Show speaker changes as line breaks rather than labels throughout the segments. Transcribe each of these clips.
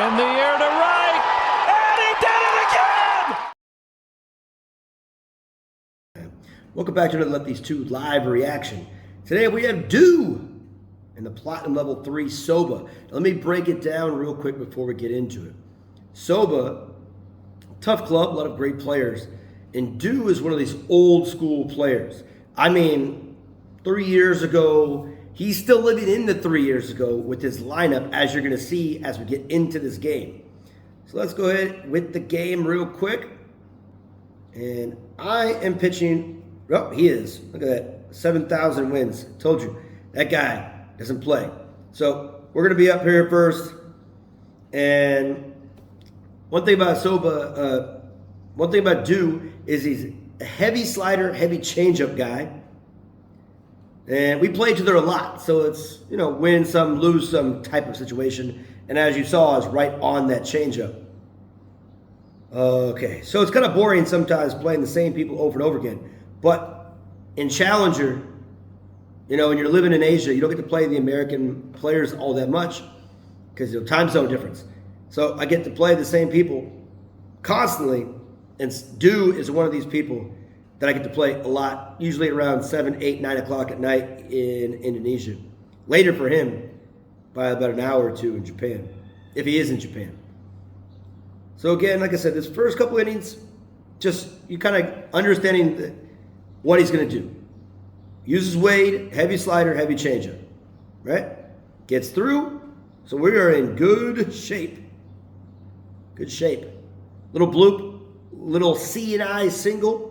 In the air to right, and he did it again!
Welcome back to another Let These Two live reaction. Today we have Do in the Platinum Level 3 SOBA. Now, let me break it down real quick before we get into it. SOBA, tough club, a lot of great players. And Do is one of these old school players. I mean, 3 years ago, he's still living in the 3 years ago with his lineup, as you're going to see as we get into this game. So let's go ahead with the game real quick. And I am pitching. Oh, he is. Look at that. 7,000 wins. Told you. That guy doesn't play. So we're going to be up here first. And one thing about SOBA, one thing about Do is he's a heavy slider, heavy changeup guy. And we play each other a lot. So it's, you know, win some, lose some type of situation. And as you saw, it's right on that changeup. Okay. So it's kind of boring sometimes playing the same people over and over again. But in Challenger, you know, when you're living in Asia, you don't get to play the American players all that much because, you know, time zone difference. So I get to play the same people constantly, and Do is one of these people that I get to play a lot, usually around 7, 8, 9 o'clock at night in Indonesia. Later for him, by about an hour or two in Japan, if he is in Japan. So again, like I said, this first couple innings, just you kind of understanding what he's going to do. Uses weight, heavy slider, heavy changeup, right? Gets through, so we are in good shape. Good shape. Little bloop, little C&I single.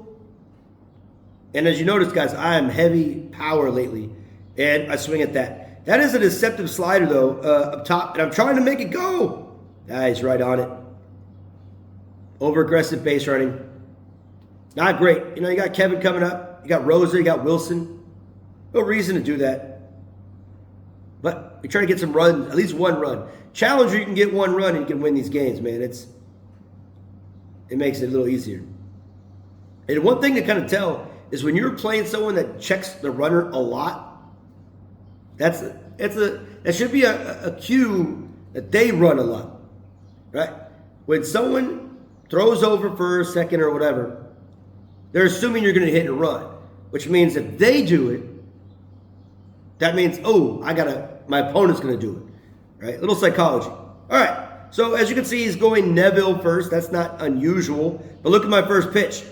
And as you notice, guys, I am heavy power lately, and I swing at that. That is a deceptive slider, though, up top, and I'm trying to make it go. He's right on it. Over-aggressive base running. Not great. You know, you got Kevin coming up. You got Rosa. You got Wilson. No reason to do that. But we try to get some runs, at least one run. Challenger, you can get one run and you can win these games, man. It makes it a little easier. And one thing to kind of tell is when you're playing someone that checks the runner a lot, that should be a cue that they run a lot, right? When someone throws over first, second, or whatever, they're assuming you're going to hit and run, which means if they do it, that means, oh, my opponent's going to do it, right? Little psychology. All right, so as you can see, he's going Neville first. That's not unusual, but look at my first pitch.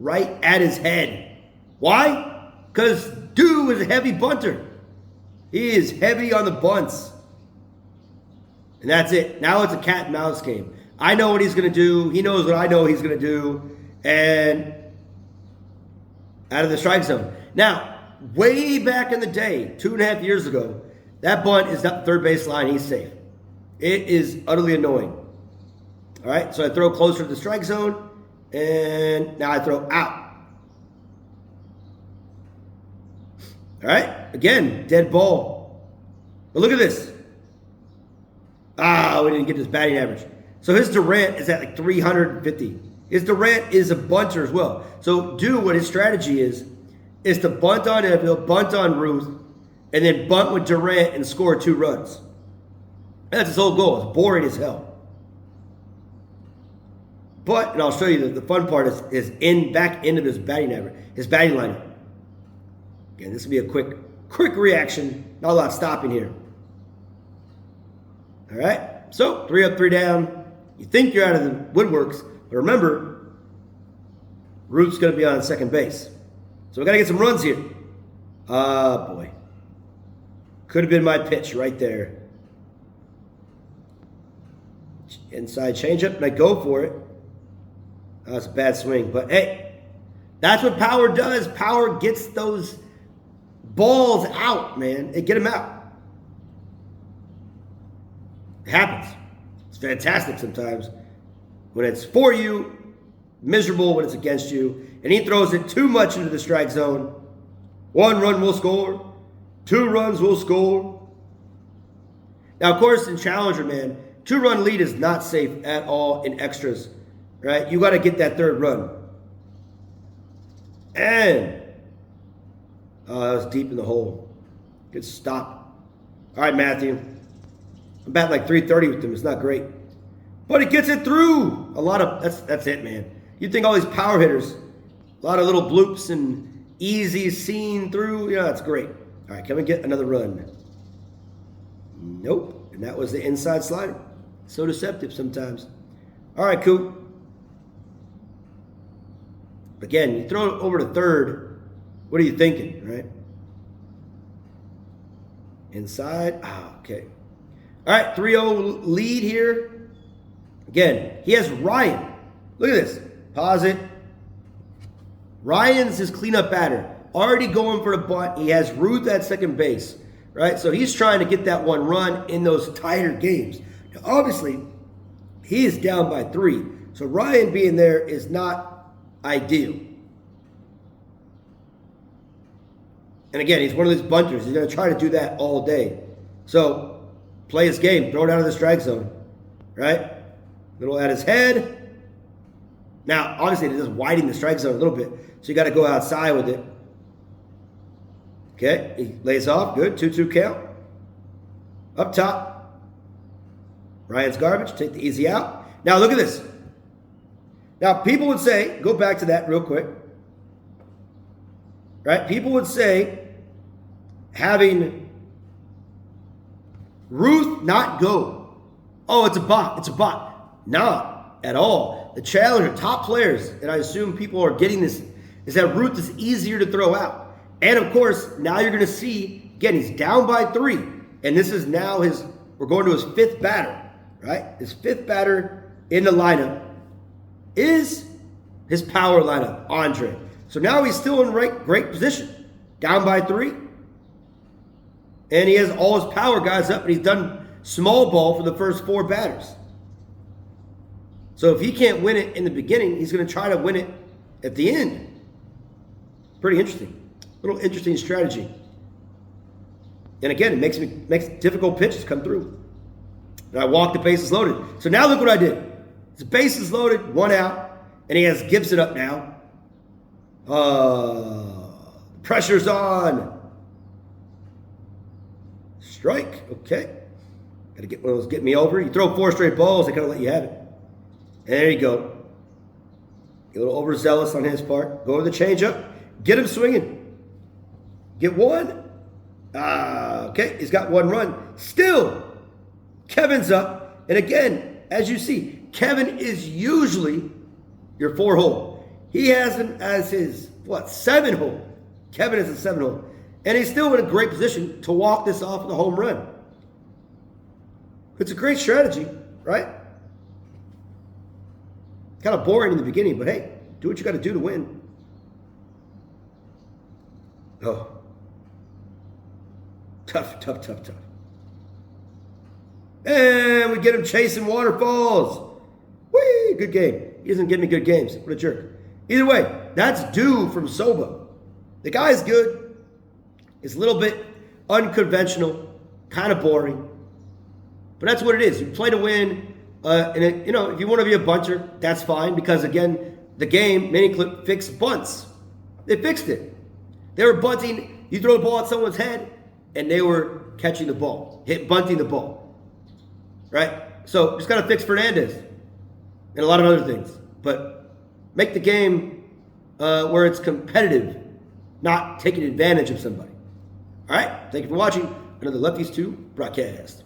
Right at his head. Why? Because Do is a heavy bunter. He is heavy on the bunts. And that's it. Now it's a cat and mouse game. I know what he's going to do. He knows what I know he's going to do. And out of the strike zone. Now, way back in the day, 2.5 years ago, that bunt is up the third base line. He's safe. It is utterly annoying. All right, so I throw closer to the strike zone, and now I throw out. All right, again, dead ball. But look at this. We didn't get this batting average. So his Durant is at like 350. His Durant is a bunter as well. So Do, what his strategy is to bunt on Eville, bunt on Ruth, and then bunt with Durant and score 2 runs. That's his whole goal. It's boring as hell. But, and I'll show you the fun part is back into his batting average, his batting lineup. Again, this will be a quick reaction. Not a lot stopping here. All right. So 3 up, 3 down. You think you're out of the woodworks, but remember, Ruth's going to be on second base. So we got to get some runs here. Boy. Could have been my pitch right there. Inside changeup, and I go for it. That's a bad swing, but hey, that's what power does. Power gets those balls out, man. Get them out. It happens. It's fantastic sometimes when it's for you, miserable when it's against you, and he throws it too much into the strike zone. 1 run will score. 2 runs will score. Now, of course, in Challenger, man, 2-run lead is not safe at all in extras, right? You got to get that 3rd run. And, that was deep in the hole. Good stop. All right, Matthew. I'm batting like 330 with him. It's not great. But he gets it through. A lot of that's it, man. You'd think all these power hitters, a lot of little bloops and easy seen through. Yeah, that's great. All right, can we get another run? Nope. And that was the inside slider. So deceptive sometimes. All right, Coop. Again, you throw it over to third. What are you thinking, right? Inside. Okay. All right, 3-0 lead here. Again, he has Ryan. Look at this. Pause it. Ryan's his cleanup batter. Already going for the bunt. He has Ruth at second base, right? So he's trying to get that one run in those tighter games. Now, obviously, he is down by 3. So Ryan being there is not ideal. And again, he's one of these bunters. He's going to try to do that all day. So play his game. Throw it out of the strike zone, right? Little at his head. Now, obviously, it does widen the strike zone a little bit. So you got to go outside with it. Okay, he lays off. Good. 2-2 count. Up top. Ryan's garbage. Take the easy out. Now, look at this. Now, people would say, go back to that real quick. Right? People would say having Ruth not go. Oh, it's a bot. It's a bot. Not at all. The challenger, top players, and I assume people are getting this, is that Ruth is easier to throw out. And of course, now you're going to see, again, he's down by 3. And this is now we're going to his 5th batter, right? His 5th batter in the lineup is his power lineup, Andre. So now he's still in great position. Down by 3. And he has all his power guys up, and he's done small ball for the first 4 batters. So if he can't win it in the beginning, he's going to try to win it at the end. Pretty interesting. Little interesting strategy. And again, it makes difficult pitches come through. And I walk the bases loaded. So now look what I did. His bases loaded, 1 out, and he has Gibson up now. Pressure's on. Strike. Okay. Got to get one of those get me over. You throw 4 straight balls, they kind of let you have it. And there you go. A little overzealous on his part. Go to the changeup. Get him swinging. Get 1. Okay, he's got 1 run. Still, Kevin's up. And again, as you see, Kevin is usually your 4-hole. He has him as his, 7-hole. Kevin is a 7-hole. And he's still in a great position to walk this off with a home run. It's a great strategy, right? Kind of boring in the beginning, but hey, do what you got to do to win. Oh. Tough. And we get him chasing waterfalls. Whee! Good game. He doesn't give me good games. What a jerk. Either way, that's due from SOBA. The guy's good. It's a little bit unconventional, kind of boring. But that's what it is. You play to win. And if you want to be a bunter, that's fine. Because again, the game, Miniclip, fixed bunts. They fixed it. They were bunting. You throw the ball at someone's head, and they were catching the ball, bunting the ball. Right? So just got to fix Fernandez and a lot of other things. But make the game where it's competitive, not taking advantage of somebody. All right? Thank you for watching another Lefties 2 broadcast.